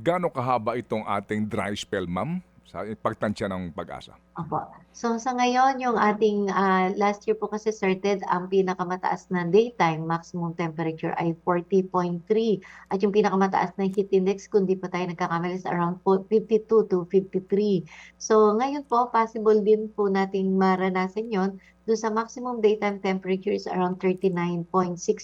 gaano kahaba itong ating dry spell, ma'am, sa pagtansya ng Pag-asa? Opo. So sa ngayon, yung ating last year po kasi started, ang pinakamataas na daytime maximum temperature ay 40.3 at yung pinakamataas na heat index, kung di pa tayo nagkakamali, is around 52 to 53. So ngayon po, possible din po nating maranasan yon. Doon sa maximum daytime temperature is around 39.6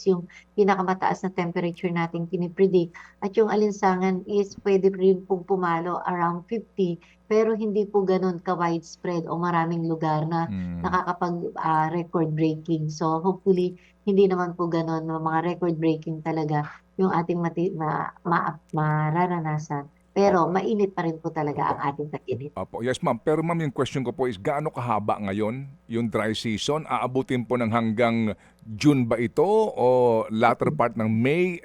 yung pinakamataas na temperature nating pinipredict. At yung alinsangan is pwede rin pong pumalo around 50, pero hindi po gano'n ka-widespread o maraming lugar na Hmm. nakakapag record breaking. So hopefully hindi naman po gano'n na mga record breaking talaga yung ating mararanasan. Pero Opo, mainit pa rin po talaga opo, ang ating tag-init. opo. Yes, ma'am. Pero ma'am, yung question ko po is gaano kahaba ngayon yung dry season? Aabutin po ng hanggang June ba ito o latter part ng May,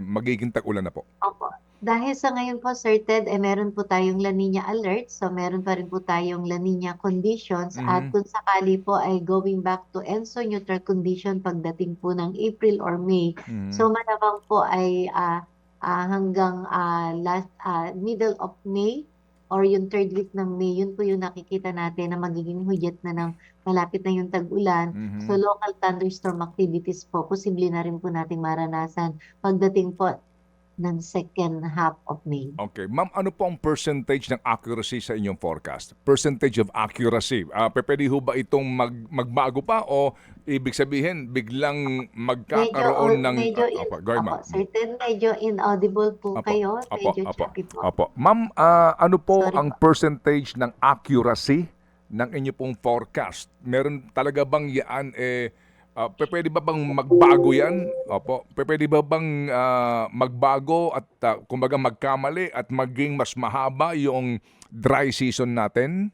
magiging tag-ulan na po? Opo. Dahil sa ngayon po, Sir Ted, meron po tayong La Nina alert. So, meron pa rin po tayong La Nina conditions. At Mhm. kung sakali po ay going back to ENSO neutral condition pagdating po ng April or May. Mhm. So, malamang po ay hanggang middle of May or yung third week ng May, yun po yung nakikita natin na magiging hudyat na ng malapit na yung tag-ulan. So, Mhm. local thunderstorm activities po, posible na rin po nating maranasan pagdating po ng second half of May. Okay. Ma'am, ano po ang percentage ng accuracy sa inyong forecast? Percentage of accuracy. Pwede ho ba itong magbago pa o ibig sabihin biglang magkakaroon ng opo, go ahead, Opo, ma'am. certain medyo inaudible po Opo, kayo, opo, medyo opo, choppy po. opo. Ma'am, ano po Sorry ang po. percentage ng accuracy ng inyo pong forecast? Meron talaga bang yan, pwede ba bang magbago yan? Opo. Pwede ba bang magbago at kumbaga magkamali at maging mas mahaba yung dry season natin?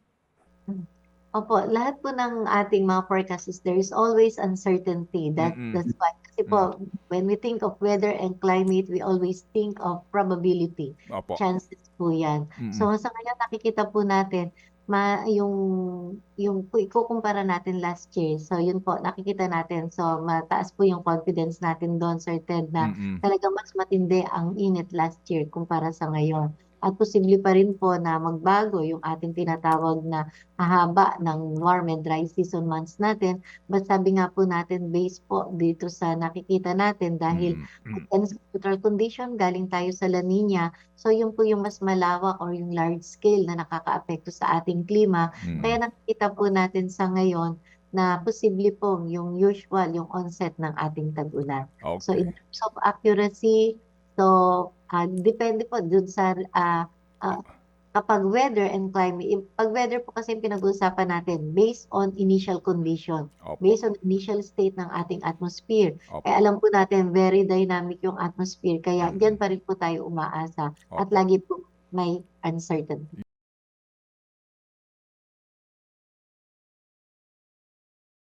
Hmm. Opo, lahat po ng ating mga forecasts, there is always uncertainty. Mm-mm. That's why. Kasi Mm. po, when we think of weather and climate, we always think of probability. Opo. Chances po yan. Mm-mm. So sa ngayon, nakikita po natin, kung ikukumpara natin last year, so yun po, nakikita natin, so mataas po yung confidence natin doon, Sir Ted, na Mm-mm. talaga mas matindi ang init last year kumpara sa ngayon. At posible pa rin po na magbago yung ating tinatawag na hahaba ng warm and dry season months natin. But sabi nga po natin, based po dito sa nakikita natin dahil Mm-mm. neutral condition, galing tayo sa La Nina. So yun po yung mas malawak or yung large scale na nakakaapekto sa ating klima. Mm-mm. Kaya nakikita po natin sa ngayon na posible po yung usual, yung onset ng ating tag-ulan. So in Okay. terms of accuracy, so depende po dun sa ah, kapag weather and climate. Pag weather po kasi yung pinag-uusapan natin based on initial condition, Opo. based on initial state ng ating atmosphere. Eh Opo. alam po natin very dynamic yung atmosphere, kaya Mm-mm. diyan pa rin po tayo umaasa at Opo. lagi po may uncertainty.